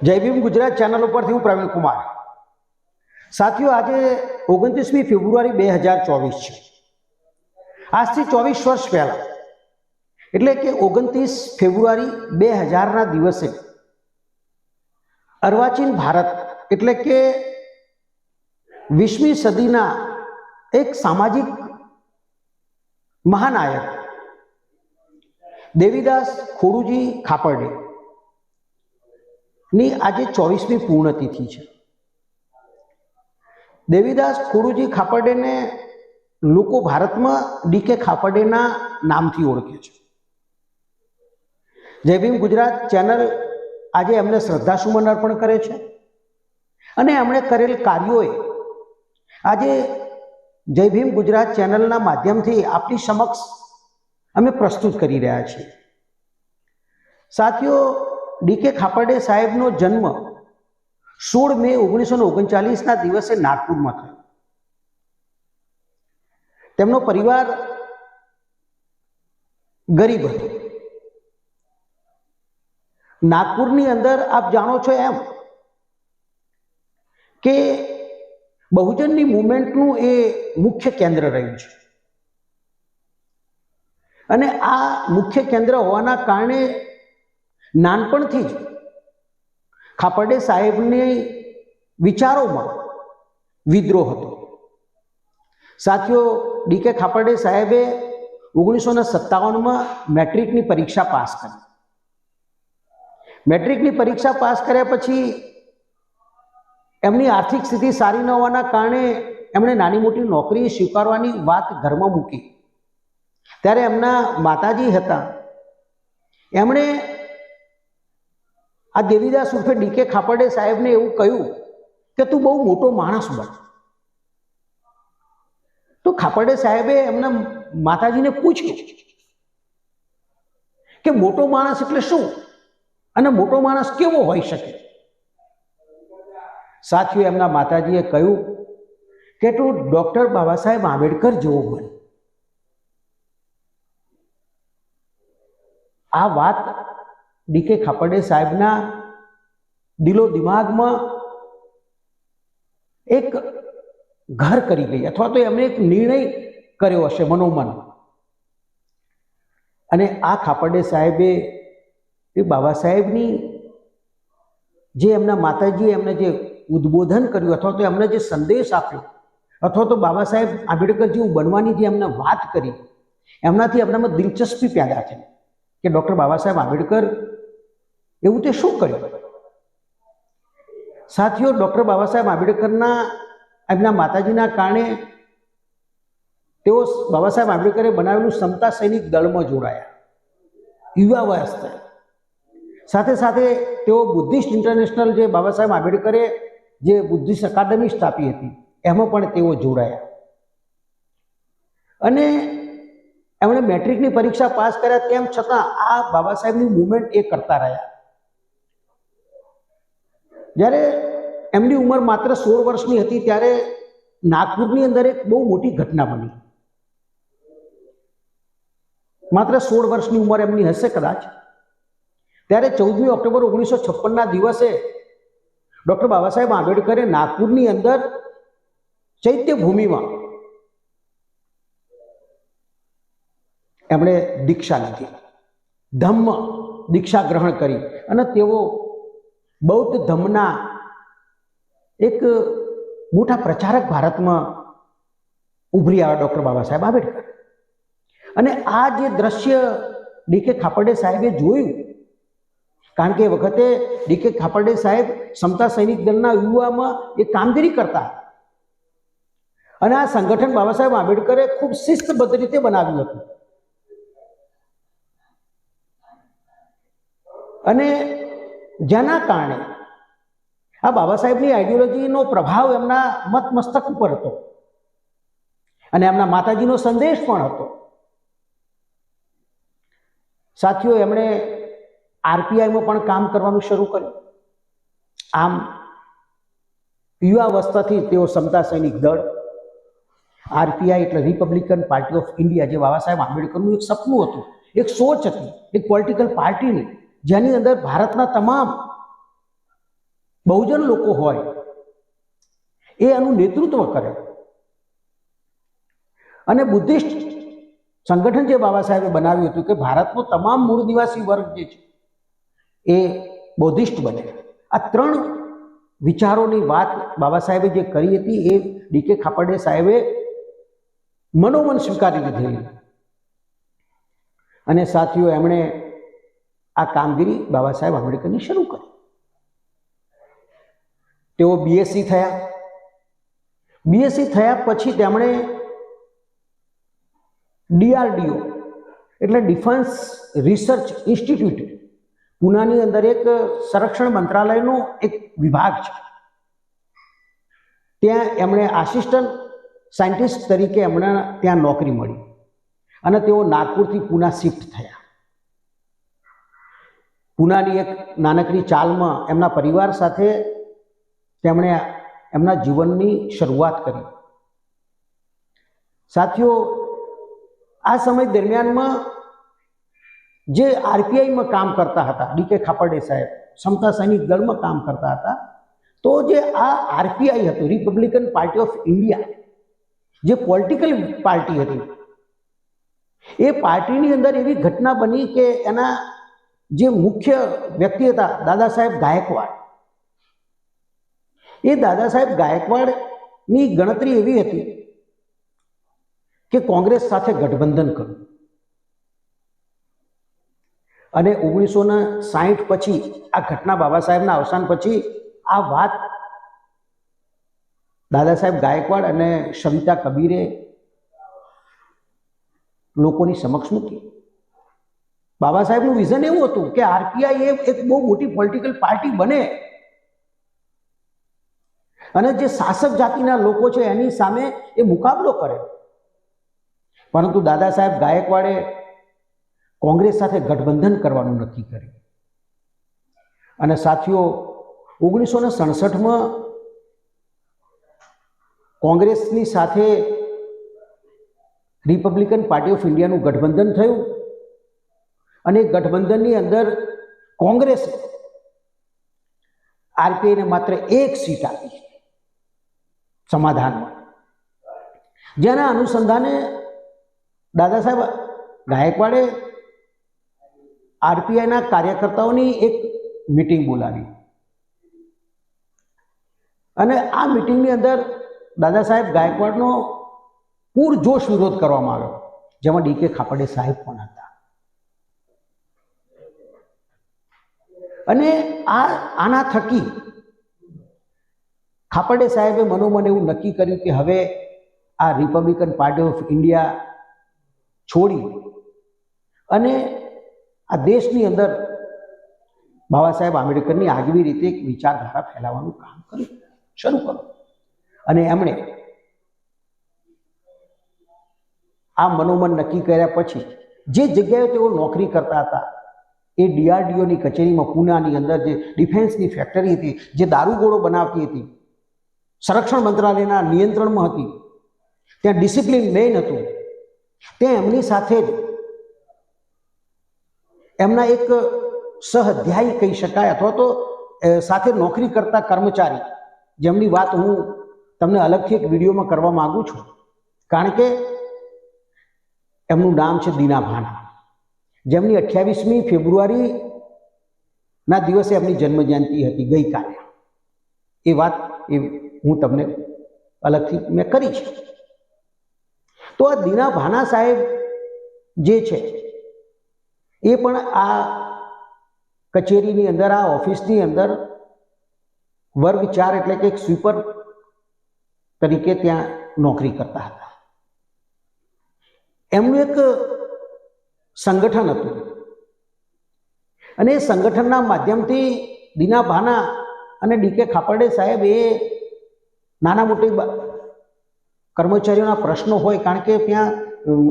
જય ભીમ ગુજરાત ચેનલ ઉપરથી હું પ્રવીણ કુમાર. સાથીઓ, આજે 29મી ફેબ્રુઆરી 2024 છે. આજથી 24 વર્ષ પહેલા એટલે કે 29 ફેબ્રુઆરી 2000ના દિવસે અર્વાચીન ભારત એટલે કે 20મી સદીના એક સામાજિક મહાનાયક દેવીદાસ ખોડુજી ખાપરડે ની આજે 24મી પૂર્ણતિથિ છે. દેવીદાસ ખોડુજી ખાપરડેને લોકો ભારતમાં ડીકે ખાપરડેના નામથી ઓળખે છે. જય ભીમ ગુજરાત ચેનલ આજે એમને શ્રદ્ધાસુમન અર્પણ કરે છે અને એમણે કરેલ કાર્યોએ આજે જય ભીમ ગુજરાત ચેનલના માધ્યમથી આપની સમક્ષ અમે પ્રસ્તુત કરી રહ્યા છીએ. સાથીઓ, ડીકે ખાપરડે સાહેબનો જન્મ 16 મે 1939ના દિવસે નાગપુરમાં થયો. તેમનો પરિવાર ગરીબ હતો. નાગપુરની અંદર આપ જાણો છો એમ કે બહુજનની મૂવમેન્ટનું એ મુખ્ય કેન્દ્ર રહ્યું છે અને આ મુખ્ય કેન્દ્ર હોવાના કારણે નાનપણથી જ ખાપરડે સાહેબની વિચારોમાં વિદ્રોહ હતો. સાથીઓ, ડીકે ખાપરડે સાહેબે 1957માં મેટ્રિકની પરીક્ષા પાસ કરી. મેટ્રિકની પરીક્ષા પાસ કર્યા પછી એમની આર્થિક સ્થિતિ સારી ન હોવાના કારણે એમણે નાની મોટી નોકરી સ્વીકારવાની વાત ઘરમાં મૂકી. ત્યારે એમના માતાજી હતા, એમણે આ દેવીદાસ ઉર્ફે ડીકે ખાપરડે સાહેબને એવું કહ્યું કે તું બહુ મોટો માણસ બન. તો ખાપરડે સાહેબે એમના માતાજીને પૂછ્યું કે મોટો માણસ એટલે શું અને મોટો માણસ કેવો હોઈ શકે. સાથીઓ, એમના માતાજીએ કહ્યું કે તું ડૉક્ટર બાબા સાહેબ આંબેડકર જેવો બન. આ વાત ડીકે ખાપરડે સાહેબના દિલો દિમાગમાં એક ઘર કરી ગઈ, અથવા તો એમણે એક નિર્ણય કર્યો હશે મનોમન. અને આ ખાપરડે સાહેબે એ બાબા સાહેબની જે એમના માતાજીએ એમને જે ઉદ્બોધન કર્યું અથવા તો એમને જે સંદેશ આપ્યો અથવા તો બાબા સાહેબ આંબેડકર જેવું બનવાની જે એમને વાત કરી, એમનાથી એમનામાં દિલચસ્પી પેદા થઈ કે ડૉક્ટર બાબા સાહેબ આંબેડકર એવું તે શું કર્યું. સાથીઓ, ડૉક્ટર બાબા સાહેબ આંબેડકરના એમના માતાજીના કારણે તેઓ બાબા સાહેબ આંબેડકરે બનાવેલું સમતા સૈનિક દળમાં જોડાયા યુવાવસ્થાએ. સાથે સાથે તેઓ બુદ્ધિસ્ટ ઇન્ટરનેશનલ જે બાબા સાહેબ આંબેડકરે જે બુદ્ધિસ્ટ અકાદમી સ્થાપી હતી એમાં પણ તેઓ જોડાયા અને એમણે મેટ્રિકની પરીક્ષા પાસ કર્યા. તેમ છતાં આ બાબા સાહેબની મૂવમેન્ટ એ કરતા રહ્યા. જ્યારે એમની ઉંમર માત્ર 16 વર્ષની હતી ત્યારે નાગપુરની અંદર એક બહુ મોટી ઘટના બની. માત્ર 16 વર્ષની ઉંમર એમની હશે કદાચ. ત્યારે 14મી ઓક્ટોબર 1956ના દિવસે ડૉક્ટર બાબા સાહેબ આંબેડકરે નાગપુરની અંદર ચૈત્ય ભૂમિમાં એમણે દીક્ષા લીધી, ધમ્મ દીક્ષા ગ્રહણ કરી અને તેઓ બૌદ્ધ ધમ્મના એક મોટા પ્રચારક ભારતમાં ઉભરી આવ્યા ડૉક્ટર બાબા સાહેબ આંબેડકર. અને આ જે દ્રશ્ય ડીકે ખાપરડે સાહેબે જોયું, કારણ કે એ વખતે ડીકે ખાપરડે સાહેબ સમતા સૈનિક દળના યુવામાં એ કામગીરી કરતા અને આ સંગઠન બાબા સાહેબ આંબેડકરે ખૂબ શિસ્તબદ્ધ રીતે બનાવ્યું હતું. અને જેના કારણે આ બાબા સાહેબની આઈડિયોલોજીનો પ્રભાવ એમના મત મસ્તક ઉપર હતો અને એમના માતાજીનો સંદેશ પણ હતો. સાથીઓ, એમણે આરપીઆઈમાં પણ કામ કરવાનું શરૂ કર્યું. આમ યુવાવસ્થાથી તેઓ સમતા સૈનિક દળ, આરપીઆઈ એટલે રિપબ્લિકન પાર્ટી ઓફ ઇન્ડિયા, જે બાબા સાહેબ આંબેડકરનું એક સપનું હતું, એક સોચ હતી, એક પોલિટિકલ પાર્ટીની, જેની અંદર ભારતના તમામ બહુજન લોકો હોય એ એનું નેતૃત્વ કરે. અને બુદ્ધિસ્ટ સંગઠન જે બાબા સાહેબે બનાવ્યું હતું કે ભારતનો તમામ મૂળ નિવાસી વર્ગ જે છે એ બૌદ્ધિસ્ટ બને. આ ત્રણ વિચારોની વાત બાબા સાહેબે જે કરી હતી એ ડી.કે. ખાપડે સાહેબે મનોમન સ્વીકારી લીધેલી. અને સાથીઓ, એમણે આ કામગીરી બાબા સાહેબ આંબેડકરની શરૂ કરી. તેઓ બીએસસી થયા. બીએસસી થયા પછી તેમણે DRDO એટલે ડિફેન્સ રિસર્ચ ઇન્સ્ટિટ્યૂટ, પૂનાની અંદર એક સંરક્ષણ મંત્રાલયનો એક વિભાગ છે, ત્યાં એમણે આસિસ્ટન્ટ સાયન્ટિસ્ટ તરીકે એમણે ત્યાં નોકરી મળી અને તેઓ નાગપુરથી પૂના શિફ્ટ થયા. પૂનાની એક નાનકડી ચાલમાં એમના પરિવાર સાથે તેમણે એમના જીવનની શરૂઆત કરી. સાથીઓ, આ સમય દરમિયાનમાં જે આરપીઆઈમાં કામ કરતા હતા ડી.કે. ખાપડે સાહેબ, સમતા સૈનિક દળમાં કામ કરતા હતા, તો જે આ આરપીઆઈ હતું, રિપબ્લિકન પાર્ટી ઓફ ઇન્ડિયા, જે પોલિટિકલ પાર્ટી હતી, એ પાર્ટીની અંદર એવી ઘટના બની કે એના જે મુખ્ય વ્યક્તિ હતા દાદા સાહેબ ગાયકવાડ, એ દાદા સાહેબ ગાયકવાડની ગણતરી એવી હતી કે કોંગ્રેસ સાથે ગઠબંધન કરવું. અને 1960 પછી આ ઘટના, બાબા સાહેબના અવસાન પછી આ વાત દાદા સાહેબ ગાયકવાડ અને સવિતા કબીરે લોકોની સમક્ષ મૂકી. બાબા સાહેબનું વિઝન એવું હતું કે આરપીઆઈ એક બહુ મોટી પોલિટિકલ પાર્ટી બને અને જે શાસક જાતિના લોકો છે એની સામે એ મુકાબલો કરે. પરંતુ દાદા સાહેબ ગાયકવાડે કોંગ્રેસ સાથે ગઠબંધન કરવાનું નક્કી કર્યું. અને સાથીઓ, 1967માં કોંગ્રેસની સાથે રિપબ્લિકન પાર્ટી ઓફ ઇન્ડિયાનું ગઠબંધન થયું અને ગઠબંધનની અંદર કોંગ્રેસ આરપીઆઈને માત્ર એક સીટ આપી સમાધાનમાં, જેના અનુસંધાને દાદા સાહેબ ગાયકવાડે આરપીઆઈના કાર્યકર્તાઓની એક મીટિંગ બોલાવી અને આ મીટિંગની અંદર દાદા સાહેબ ગાયકવાડનો પૂરજોશ વિરોધ કરવામાં આવ્યો, જેમાં ડી.કે. ખાપડે સાહેબ પણ હતા. અને આના થકી ખાપડે સાહેબે મનોમન એવું નક્કી કર્યું કે હવે આ રિપબ્લિકન પાર્ટી ઓફ ઇન્ડિયા છોડી અને આ દેશની અંદર બાબા સાહેબ આંબેડકરની આગવી રીતે એક વિચારધારા ફેલાવવાનું કામ કર્યું, શરૂ કર્યું. અને એમણે આ મનોમન નક્કી કર્યા પછી જે જગ્યાએ તેઓ નોકરી કરતા હતા એ DRDOની કચેરીમાં પૂનાની અંદર જે ડિફેન્સની ફેક્ટરી હતી, જે દારૂગોળો બનાવતી હતી, સંરક્ષણ મંત્રાલયના નિયંત્રણમાં હતી, ત્યાં ડિસિપ્લિન મેઇન હતું, ત્યાં એમની સાથે જ એમના એક સહઅધ્યાયી કહી શકાય અથવા તો સાથે નોકરી કરતા કર્મચારી, જેમની વાત હું તમને અલગથી એક વિડીયોમાં કરવા માગું છું, કારણ કે એમનું નામ છે દીના ભાના, જેમની 28મી ફેબ્રુઆરીના દિવસે એમની જન્મજયંતિ હતી ગઈકાલે. એ વાત હું તમને અલગથી મેં કરી છે. તો આ દીના ભાના સાહેબ જે છે એ પણ આ કચેરીની અંદર, આ ઓફિસની અંદર વર્ગ 4 એટલે કે એક સ્વીપર તરીકે ત્યાં નોકરી કરતા હતા. એમનું એક સંગઠન હતું અને એ સંગઠનના માધ્યમથી દીના ભાના અને ડી.કે. ખાપડે સાહેબ એ નાના મોટી કર્મચારીઓના પ્રશ્નો હોય, કારણ કે ત્યાં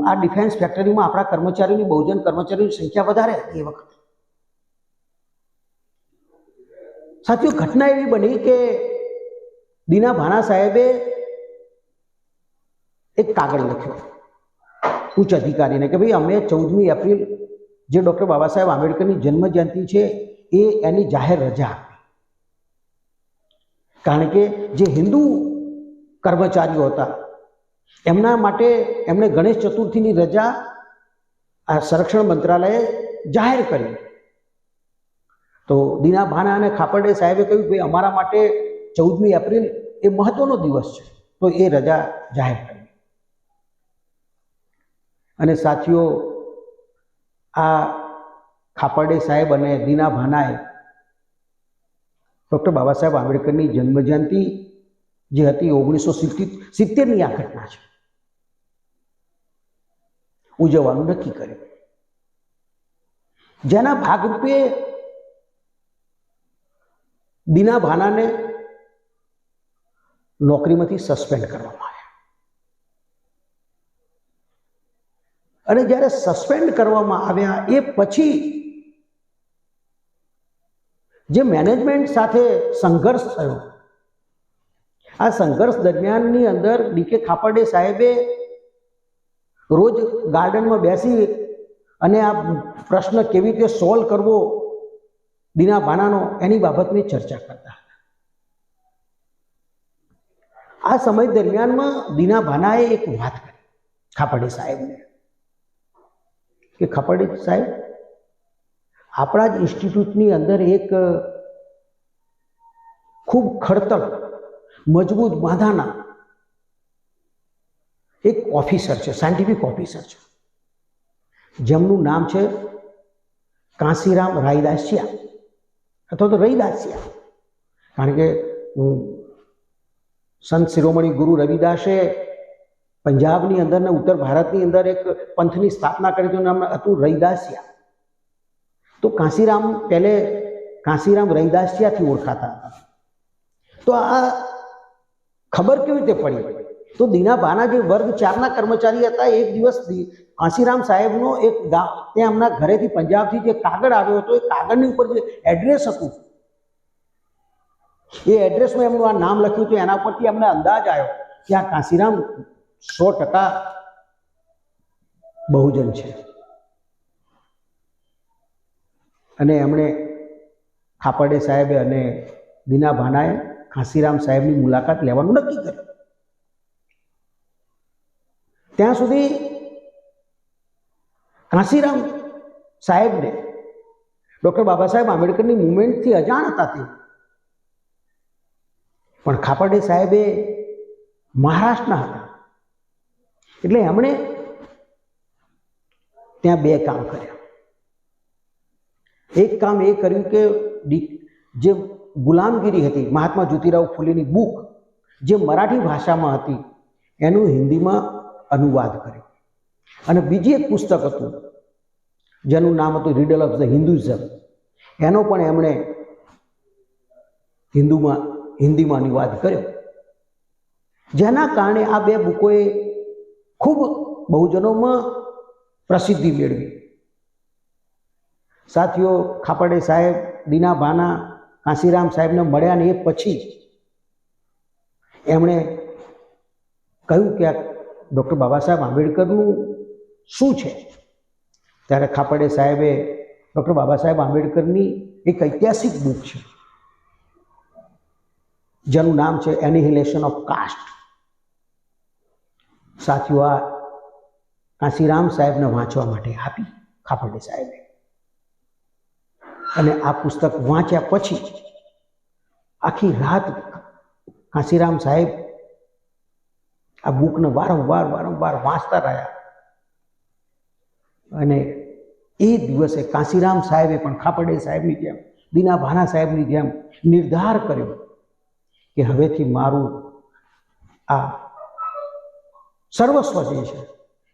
આ ડિફેન્સ ફેક્ટરીમાં આપણા કર્મચારીઓની, બહુજન કર્મચારીઓની સંખ્યા વધારે હતી એ વખતે. સાથીઓ, ઘટના એવી બની કે દીના ભાના સાહેબે એક કાગળ લખ્યો ઉચ્ચ અધિકારીને કે ભાઈ અમે 14મી એપ્રિલ જે ડૉક્ટર બાબા સાહેબ આંબેડકરની જન્મજયંતિ છે એ એની જાહેર રજા આપી. કારણ કે જે હિન્દુ કર્મચારીઓ હતા એમના માટે એમણે ગણેશ ચતુર્થીની રજા આ સંરક્ષણ મંત્રાલયે જાહેર કરી. તો દીના ભાના અને ખાપરડે સાહેબે કહ્યું કે અમારા માટે 14મી એપ્રિલ એ મહત્વનો દિવસ છે, તો એ રજા જાહેર કરી. અને સાથીઓ, આ ખાપરડે સાહેબ અને દીના ભાનાએ ડૉક્ટર બાબા સાહેબ આંબેડકરની જન્મજયંતિ જે હતી 1970ની આ ઘટના છે, ઉજવવાનું નક્કી કર્યું. જેના ભાગરૂપે દીના ભાનાને નોકરીમાંથી સસ્પેન્ડ કરવામાં આવ્યા. અને જ્યારે સસ્પેન્ડ કરવામાં આવ્યા એ પછી જે મેનેજમેન્ટ સાથે સંઘર્ષ થયો, આ સંઘર્ષ દરમિયાનની અંદર ડીકે ખાપરડે સાહેબે રોજ ગાર્ડનમાં બેસી અને આ પ્રશ્ન કેવી રીતે સોલ્વ કરવો દીના ભાનાનો, એની બાબતની ચર્ચા કરતા હતા. આ સમય દરમિયાનમાં દીના ભાનાએ એક વાત કરી ખાપરડે સાહેબને કે ખાપરડે સાહેબ, આપણા જ ઇન્સ્ટિટ્યૂટની અંદર એક ખૂબ ખડતલ મજબૂત બાંધાના એક ઓફિસર છે, સાયન્ટિફિક ઓફિસર છે, જેમનું નામ છે કાંસીરામ રાયદાસિયા અથવા તો રૈદાસિયા. કારણ કે સંત શિરોમણી ગુરુ રવિદાસે પંજાબની અંદર ને ઉત્તર ભારતની અંદર એક પંથની સ્થાપના કરી, તેનું નામ હતું રૈદાસિયા. તો કાંસીરામ પહેલે કાંસીરામ રૈદાસિયાથી ઓળખાતા હતા. તો આ ખબર કેવી રીતે પડી? તો દીના ભાના જે વર્ગ 4ના કર્મચારી હતા, એક દિવસ કાંસીરામ સાહેબનો એક ત્યાં એમના ઘરેથી પંજાબથી જે કાગળ આવ્યો હતો, એ કાગળની ઉપર જે એડ્રેસ હતું, એ એડ્રેસમાં એમનું આ નામ લખ્યું હતું. એના પરથી એમને અંદાજ આવ્યો કે આ કાંસીરામ 100% બહુજન છે. અને એમણે ખાપરડે સાહેબે અને દીના ભાનાએ કાંસીરામ સાહેબની મુલાકાત લેવાનું નક્કી કર્યું. ત્યાં સુધી કાંસીરામ સાહેબને ડૉક્ટર બાબા સાહેબ આંબેડકરની મુવમેન્ટથી અજાણ હતા તે, પણ ખાપરડે સાહેબે મહારાષ્ટ્રના હતા એટલે એમણે ત્યાં બે કામ કર્યા. એક કામ એ કર્યું કે જે ગુલામગીરી હતી, મહાત્મા જ્યોતિરાવ ફૂલેની બુક જે મરાઠી ભાષામાં હતી એનું હિન્દીમાં અનુવાદ કર્યો. અને બીજી એક પુસ્તક હતું જેનું નામ હતું રિડલ ઓફ ધ હિન્દુઇઝમ, એનો પણ એમણે હિન્દીમાં અનુવાદ કર્યો. જેના કારણે આ બે બુકોએ ખૂબ બહુજનોમાં પ્રસિદ્ધિ મેળવી. સાથીઓ, ખાપરડે સાહેબ દીના ભાના કાંસીરામ સાહેબને મળ્યા ને એ પછી એમણે કહ્યું કે આ ડૉક્ટર બાબા સાહેબ આંબેડકરનું શું છે? ત્યારે ખાપરડે સાહેબે ડૉક્ટર બાબા સાહેબ આંબેડકરની એક ઐતિહાસિક બુક છે જેનું નામ છે એનિહિલેશન ઓફ કાસ્ટ. સાથીઓ, આ કાંસીરામ સાહેબને વાંચવા માટે આપી ખાપરડે સાહેબે. અને આ પુસ્તક વાંચ્યા પછી આખી રાત કાંસીરામ સાહેબ આ બુકને વારંવાર વાંચતા રહ્યા. અને એ દિવસે કાંસીરામ સાહેબે પણ ખાપરડે સાહેબની જેમ, દીના ભાના સાહેબની જેમ નિર્ધાર કર્યો કે હવેથી મારું આ સર્વસ્વ જે છે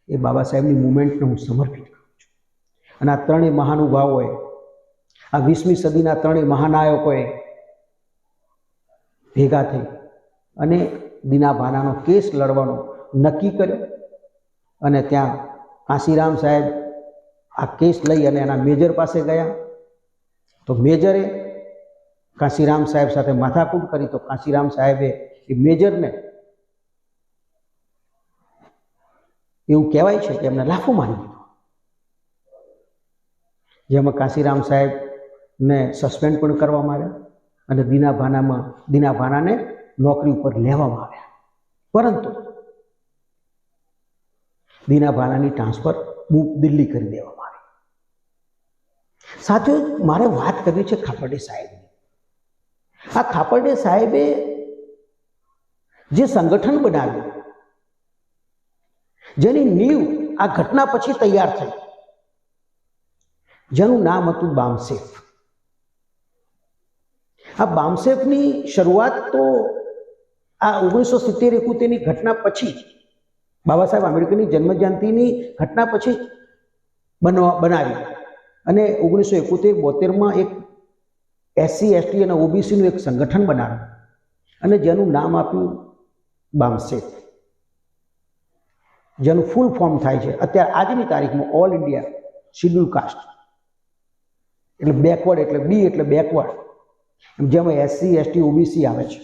એ બાબા સાહેબની મુવમેન્ટને હું સમર્પિત કરું છું. અને આ ત્રણેય મહાનુભાવોએ, આ 20મી સદીના ત્રણેય મહાનાયકોએ ભેગા થઈ અને દીના ભાનાનો કેસ લડવાનો નક્કી કર્યો. અને ત્યાં કાંસીરામ સાહેબ આ કેસ લઈ અને એના મેજર પાસે ગયા. તો મેજરે કાંસીરામ સાહેબ સાથે માથાકૂટ કરી. તો કાંસીરામ સાહેબે એ મેજરને એવું કહેવાય છે કે એમને લાફો મારી દીધો, જેમાં કાંસીરામ સાહેબને સસ્પેન્ડ પણ કરવામાં આવ્યા અને દીના ભાનાને નોકરી ઉપર લેવામાં આવ્યા, પરંતુ દીના ભાનાની ટ્રાન્સફર દિલ્હી કરી દેવામાં આવી. સાથીઓ, મારે વાત કરવી છે ખાપરડે સાહેબની. આ ખાપરડે સાહેબે જે સંગઠન બનાવ્યું, જેની નીંવ આ ઘટના પછી તૈયાર થઈ, જેનું નામ હતું બામસેફ. આ બામસેફની શરૂઆત તો આ 1970-71ની ઘટના પછી, બાબા સાહેબ આંબેડકરની જન્મજયંતિની ઘટના પછી બનાવી, અને 1971-72માં એક SC ST અને OBCનું એક સંગઠન બનાવ્યું અને જેનું નામ આપ્યું બામસેફ, જેનું ફૂલ ફોર્મ થાય છે અત્યારે આજની તારીખમાં ઓલ ઇન્ડિયા શિડ્યુલ કાસ્ટ, એટલે બેકવર્ડ એટલે બી એટલે બેકવર્ડ, જેમાં SC ST OBC આવે છે.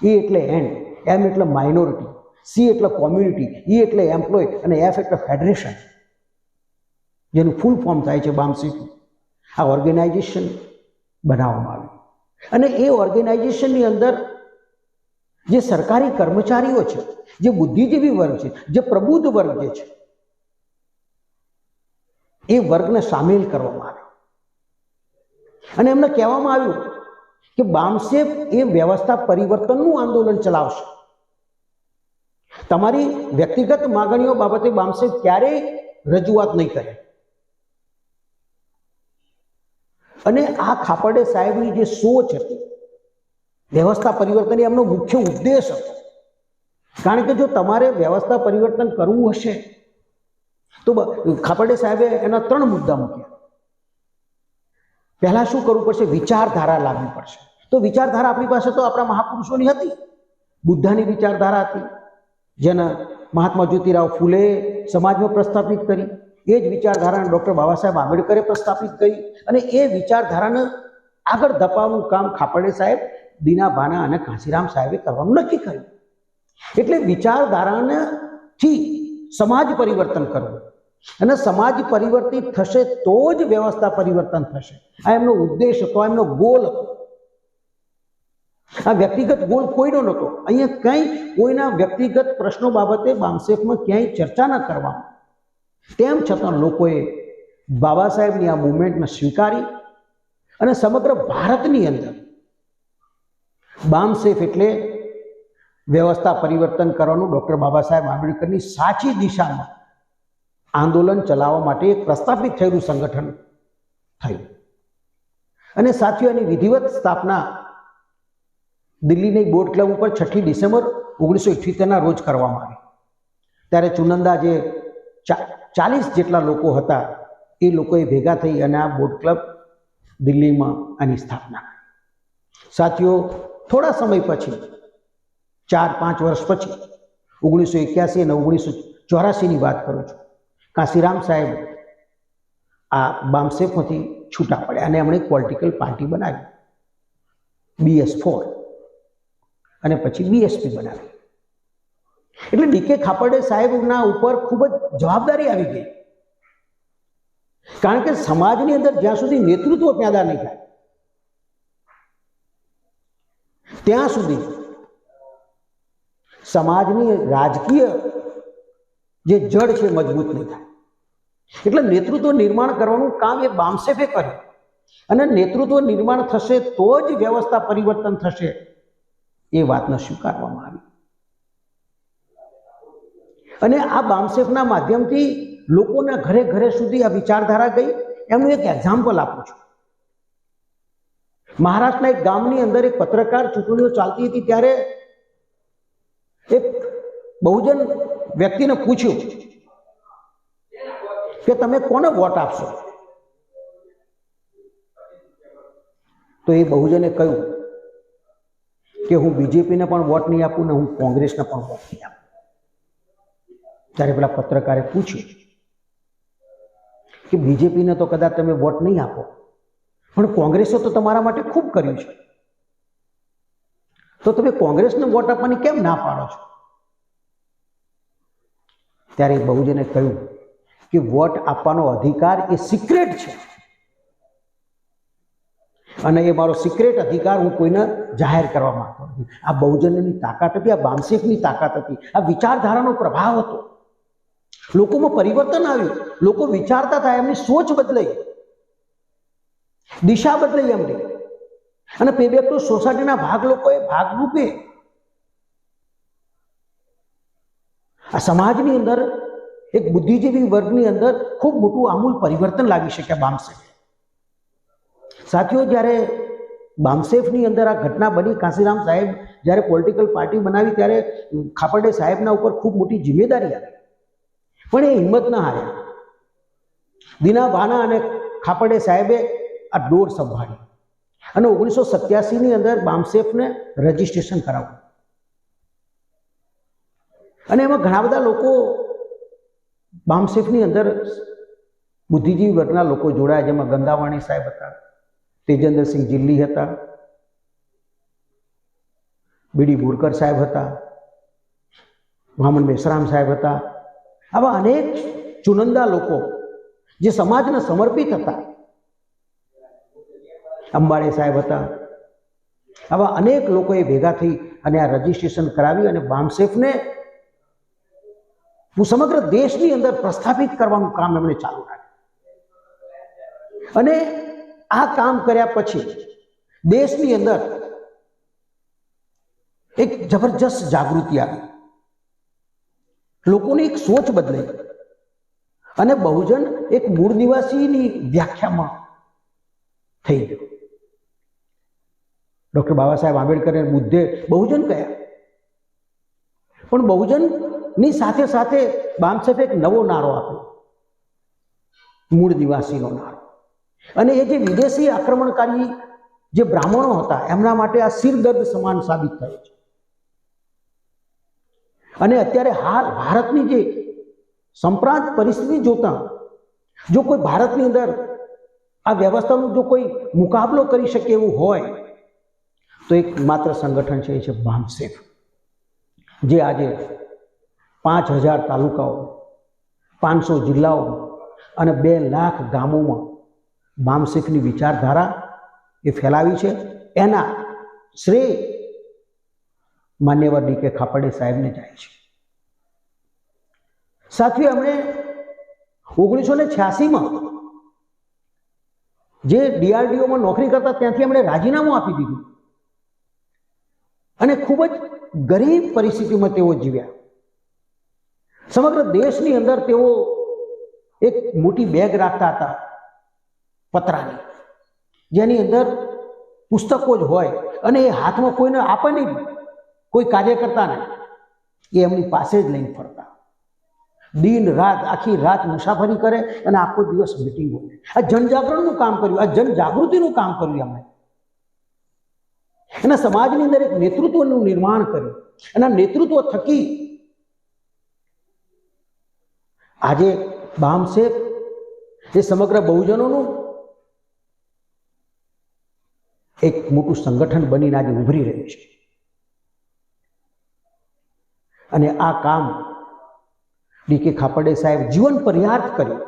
E એટલે એન્ડ, M એટલે માઇનોરિટી, C એટલે કોમ્યુનિટી, E એટલે એમ્પ્લોય અને F એટલે ફેડરેશન, જેનું ફૂલ ફોર્મ થાય છે બામસેફ. આ ઓર્ગેનાઇઝેશન બનાવવામાં આવ્યું અને એ ઓર્ગેનાઇઝેશનની અંદર જે સરકારી કર્મચારીઓ છે, જે બુદ્ધિજીવી વર્ગ છે, જે પ્રબુદ્ધ વર્ગ જે છે, એ વર્ગને સામેલ કરવામાં આવ્યો અને એમને કહેવામાં આવ્યું કે બામસેફ એ વ્યવસ્થા પરિવર્તનનું આંદોલન ચલાવશે. તમારી વ્યક્તિગત માગણીઓ બાબતે બામસેફ ક્યારેય રજૂઆત નહીં કરે. અને આ ખાપરડે સાહેબની જે સોચ હતી વ્યવસ્થા પરિવર્તન, એમનો મુખ્ય ઉદ્દેશ હતો. કારણ કે જો તમારે વ્યવસ્થા પરિવર્તન કરવું હશે તો ખાપરડે સાહેબે એના 3 મુદ્દા મૂક્યા. પહેલા શું કરવું પડશે? વિચારધારા લાવવી પડશે. તો વિચારધારા આપણી પાસે તો આપણા મહાપુરુષોની હતી. બુદ્ધની વિચારધારા હતી, જેના મહાત્મા જ્યોતિરાવ ફૂલે સમાજમાં પ્રસ્થાપિત કરી. એ જ વિચારધારાને ડૉક્ટર બાબા સાહેબ આંબેડકરે પ્રસ્થાપિત કરી અને એ વિચારધારાને આગળ ધપાવવાનું કામ ખાપરડે સાહેબ, દીના ભાના અને કાંશીરામ સાહેબે કરવાનું નક્કી કર્યું. એટલે વિચારધારાથી સમાજ પરિવર્તન કરવું અને સમાજ પરિવર્તિત થશે તો જ વ્યવસ્થા પરિવર્તન થશે. આ એમનો ઉદ્દેશ હતો, એમનો ગોલ હતો. આ વ્યક્તિગત ગોલ કોઈનો નહોતો. અહીંયા કંઈ કોઈના વ્યક્તિગત પ્રશ્નો બાબતે બામસેફમાં ક્યાંય ચર્ચા ન કરવામાં, તેમ છતાં લોકોએ બાબા સાહેબની આ મુવમેન્ટને સ્વીકારી અને સમગ્ર ભારતની અંદર બામસેફ એટલે વ્યવસ્થા પરિવર્તન કરવાનું ડૉક્ટર બાબા સાહેબ આંબેડકરની સાચી દિશામાં આંદોલન ચલાવવા માટે એક પ્રસ્થાપિત થયેલું સંગઠન થયું. અને સાથીઓ, એની વિધિવત સ્થાપના દિલ્હીની બોટ ક્લબ ઉપર 6 ડિસેમ્બર 1978ના રોજ કરવામાં આવી. ત્યારે ચુનંદા જે 40 જેટલા લોકો હતા એ લોકોએ ભેગા થઈ અને આ બોટ ક્લબ દિલ્હીમાં આની સ્થાપના કરી. સાથીઓ, થોડા સમય પછી, 4-5 વર્ષ પછી, 1981 અને 1984ની વાત કરું છું, કાંશીરામ સાહેબ આ બામસેફમાંથી છૂટા પડ્યા અને એમણે પોલિટિકલ પાર્ટી બનાવી, BS4, અને પછી BSP બનાવી. એટલે ડીકે ખાપરડે સાહેબના ઉપર ખૂબ જ જવાબદારી આવી ગઈ. કારણ કે સમાજની અંદર જ્યાં સુધી નેતૃત્વ પેદા નહીં થાય ત્યાં સુધી સમાજની રાજકીય જે જડ છે મજબૂત નહીં થાય. એટલે નેતૃત્વ નિર્માણ કરવાનું કામ એ બામસેફે કર્યું અને નેતૃત્વ નિર્માણ થશે તો જ વ્યવસ્થા પરિવર્તન થશે, એ વાતને સ્વીકારવામાં આવી. અને આ બામસેફના માધ્યમથી લોકોના ઘરે ઘરે સુધી આ વિચારધારા ગઈ. એમનું એક એક્ઝામ્પલ આપું છું. મહારાષ્ટ્રના એક ગામની અંદર એક પત્રકાર ચૂંટણીઓ ચાલતી હતી ત્યારે એક બહુજન વ્યક્તિને પૂછ્યું કે તમે કોને વોટ આપશો? તો એ બહુજને કહ્યું કે હું બીજેપીને પણ વોટ નહીં આપું ને હું કોંગ્રેસને પણ વોટ નહીં આપું. ત્યારે પેલા પત્રકારે પૂછ્યું કે બીજેપીને તો કદાચ તમે વોટ નહીં આપો, પણ કોંગ્રેસે તો તમારા માટે ખૂબ કર્યું છે, તો તમે કોંગ્રેસને વોટ આપવાની કેમ ના પાડો છો? ત્યારે બહુજને કહ્યું કે વોટ આપવાનો અધિકાર એ સિક્રેટ છે. અને એ મારો સિક્રેટ અધિકાર હું કોઈને જાહેર કરવા માંગતો નથી. આ બહુજનની તાકાત હતી, આ બામસેફની તાકાત હતી, આ વિચારધારાનો પ્રભાવ હતો. લોકોમાં પરિવર્તન આવ્યું, લોકો વિચારતા હતા, એમની સોચ બદલાઈ, દિશા બદલાઈ એમની. અને પેબેક તો સોસાયટીના ભાગ લોકોએ ભાગરૂપે આ સમાજની અંદર એક બુદ્ધિજીવી વર્ગની અંદર ખૂબ મોટું આમૂલ પરિવર્તન લાવી શક્યા બામસેફ. સાથીઓ, જ્યારે બામસેફની અંદર આ ઘટના બની, કાંશીરામ સાહેબ જ્યારે પોલિટિકલ પાર્ટી બનાવી ત્યારે ખાપરડે સાહેબના ઉપર ખૂબ મોટી જિમ્મેદારી આવી, પણ એ હિંમત ન હાર્યા. દીના ભાના અને ખાપરડે સાહેબે આ ડોર સંભાળી અને 1987ની અંદર બામસેફને રજીસ્ટ્રેશન કરાવ્યું. અને એમાં ઘણા બધા લોકો બામસેફની અંદર બુદ્ધિજીવી વર્ગના લોકો જોડાયા, જેમાં ગંગાવાણી સાહેબ હતા, તેજેન્દ્રસિંહ જીલ્લી હતા, બીડી બોરકર સાહેબ હતા, વામન મેશ્રામ સાહેબ હતા. આવા અનેક ચુનંદા લોકો જે સમાજને સમર્પિત હતા, અંબાડે સાહેબ હતા. આવા અનેક લોકોએ ભેગા થઈ અને આ રજીસ્ટ્રેશન કરાવી અને બામસેફને સમગ્ર દેશની અંદર પ્રસ્થાપિત કરવાનું કામ એમણે ચાલુ રાખ્યું. અને આ કામ કર્યા પછી દેશની અંદર એક જબરજસ્ત જાગૃતિ આવી, લોકોની એક સોચ બદલાઈ અને બહુજન એક મૂળ નિવાસીની વ્યાખ્યામાં થઈ ગયું. ડૉક્ટર બાબા સાહેબ આંબેડકરે બુદ્ધે બહુજન કહ્યા, પણ બહુજનની સાથે સાથે બામસેફે એક નવો નારો આપ્યો, મૂળ નિવાસીનો નારો. અને એ જે વિદેશી આક્રમણકારી જે બ્રાહ્મણો હતા એમના માટે આ સિરદર્દ સમાન સાબિત થયું છે. અને અત્યારે હાલ ભારતની જે સંપ્રાંત પરિસ્થિતિ જોતા, જો કોઈ ભારતની અંદર આ વ્યવસ્થાનો જો કોઈ મુકાબલો કરી શકે એવું હોય તો એક માત્ર સંગઠન છે, એ છે બામસેફ, જે આજે 5000 તાલુકાઓ, 500 જિલ્લાઓ અને 2 લાખ ગામોમાં બામસેફની વિચારધારા એ ફેલાવી છે. એના શ્રેય માન્યવર ડી કે ખાપરડે સાહેબને જાય છે. સાથીઓ, એમણે 1986માં જે DRDOમાં નોકરી કરતા ત્યાંથી એમણે રાજીનામું આપી દીધું અને ખૂબ જ ગરીબ પરિસ્થિતિમાં તેઓ જીવ્યા. સમગ્ર દેશની અંદર તેઓ એક મોટી બેગ રાખતા હતા પતરાની, જેની અંદર પુસ્તકો જ હોય અને એ હાથમાં કોઈને આપે નહીં, કોઈ કાર્યકર્તા નહીં, એ એમની પાસે જ લઈને ફરતા. દિન રાત, આખી રાત મુસાફરી કરે અને આખો દિવસ મિટિંગો લે. આ જનજાગરણનું કામ કર્યું, આ જનજાગૃતિનું કામ કર્યું એમણે. એના સમાજની અંદર એક નેતૃત્વનું નિર્માણ કર્યું. એના નેતૃત્વ થકી આજે બામસેફ એ સમગ્ર બહુજનોનું એક મોટું સંગઠન બનીને આજે ઉભરી રહ્યું છે. અને આ કામ ડી કે ખાપરડે સાહેબ જીવન પર્યાપ્ત કર્યું.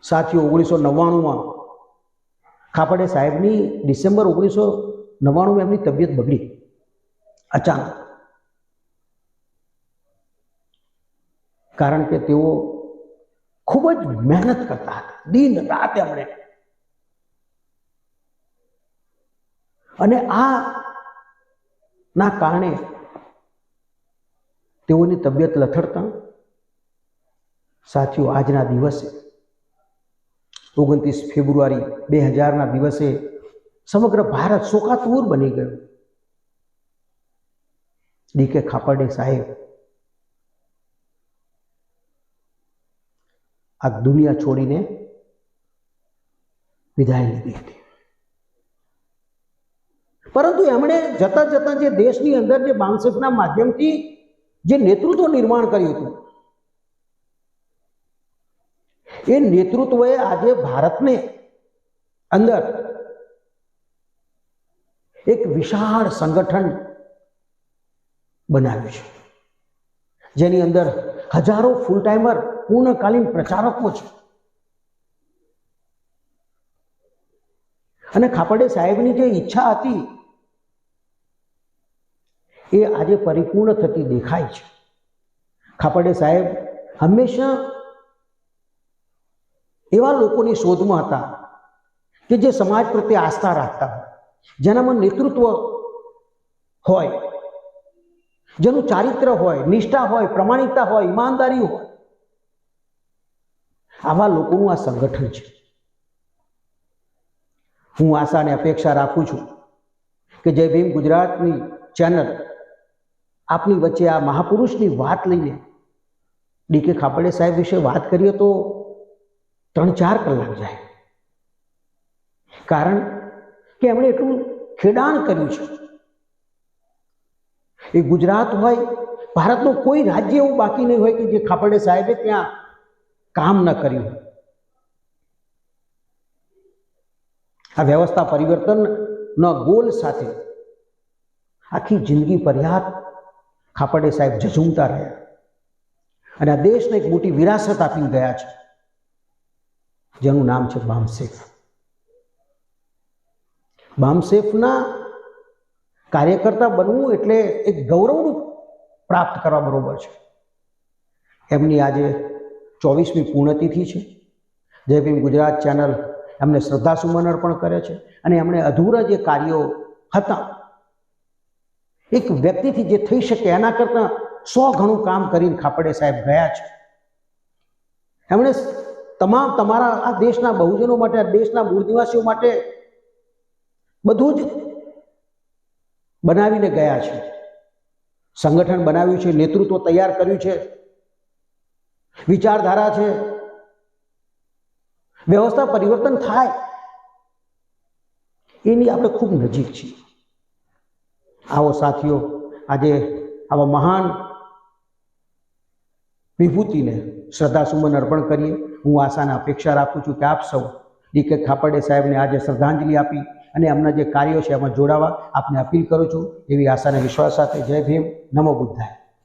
સાથીઓ, 1999માં ખાપરડે સાહેબની ડિસેમ્બર 1999 એમની તબિયત બગડી અચાનક. કારણ કે તેઓ ખૂબ જ મહેનત કરતા હતા, દિન રાત એમણે. અને આ ના કારણે તેઓની તબિયત લથડતા સાથીઓ આજના દિવસે 29 ફેબ્રુઆરી 2000ના દિવસે સમગ્ર ભારત શોકાતુર બની ગયું. ડી કે ખાપરડે સાહેબ આ દુનિયા છોડીને વિદાય લીધી હતી. પરંતુ એમણે જતા જતા જે દેશની અંદર જે બામસેફના માધ્યમથી જે નેતૃત્વ નિર્માણ કર્યું હતું, એ નેતૃત્વએ આજે ભારતને અંદર એક વિશાળ સંગઠન બનાવ્યું છે, જેની અંદર હજારો ફૂલ ટાઈમર પૂર્ણકાલીન પ્રચારકો છે. અને ખાપડે સાહેબની જે ઈચ્છા હતી એ આજે પરિપૂર્ણ થતી દેખાય છે. ખાપડે સાહેબ હંમેશા એવા લોકોની શોધમાં હતા કે જે સમાજ પ્રત્યે આસ્થા રાખતા હોય, જેનામાં નેતૃત્વ હોય, જેનું ચારિત્ર હોય, નિષ્ઠા હોય, પ્રમાણિકતા હોય, ઈમાનદારી હોય. આવા લોકોનું આ સંગઠન છે. હું આશા અને અપેક્ષા રાખું છું કે જય ભીમ ગુજરાતની ચેનલ આપની વચ્ચે આ મહાપુરુષની વાત લઈને ડી.કે. ખાપડે સાહેબ વિશે વાત કરીએ તો 3-4 કલાક જાય, કારણ કે એમણે એટલું ખેડાણ કર્યું છે. એ ગુજરાત હોય, ભારતનું કોઈ રાજ્ય એવું બાકી નહીં હોય કે જે ખાપડે સાહેબે ત્યાં કામ ન કર્યું. આ વ્યવસ્થા પરિવર્તનના ગોલ સાથે આખી જિંદગી ફરિયાદ ખાપડે સાહેબ ઝઝૂમતા રહ્યા અને આ દેશને એક મોટી વિરાસત આપીને ગયા છે, જેનું નામ છે બામસેફ. બામસેફના કાર્યકર્તા બનવું એટલે એક ગૌરવનું પ્રાપ્ત કરવા બરોબર છે. એમની આજે 24મી પુણ્યતિથિ છે. જય ભીમ ગુજરાત ચેનલ એમને શ્રદ્ધાસુમન અર્પણ કરે છે અને એમણે અધૂરા જે કાર્યો હતા, એક વ્યક્તિથી જે થઈ શકે એના કરતાં 100 ગણું કામ કરીને ખાપડે સાહેબ ગયા છે. એમણે તમારા આ દેશના બહુજનો માટે, આ દેશના મૂળ નિવાસીઓ માટે બધું જ બનાવીને ગયા છે. સંગઠન બનાવ્યું છે, નેતૃત્વ તૈયાર કર્યું છે, વિચારધારા છે, વ્યવસ્થા પરિવર્તન થાય એની આપણે ખૂબ નજીક છીએ. આવો સાથીઓ, આજે આવા મહાન વિભૂતિને શ્રદ્ધાસુમન અર્પણ કરીએ. હું આશાને અપેક્ષા રાખું છું કે આપ સૌ ડી.કે. ખાપડે સાહેબને આજે શ્રદ્ધાંજલિ આપી અને એમના જે કાર્યો છે એમાં જોડાવા આપને અપીલ કરું છું. એવી આશાને વિશ્વાસ સાથે જય ભીમ, નમો બુદ્ધાય.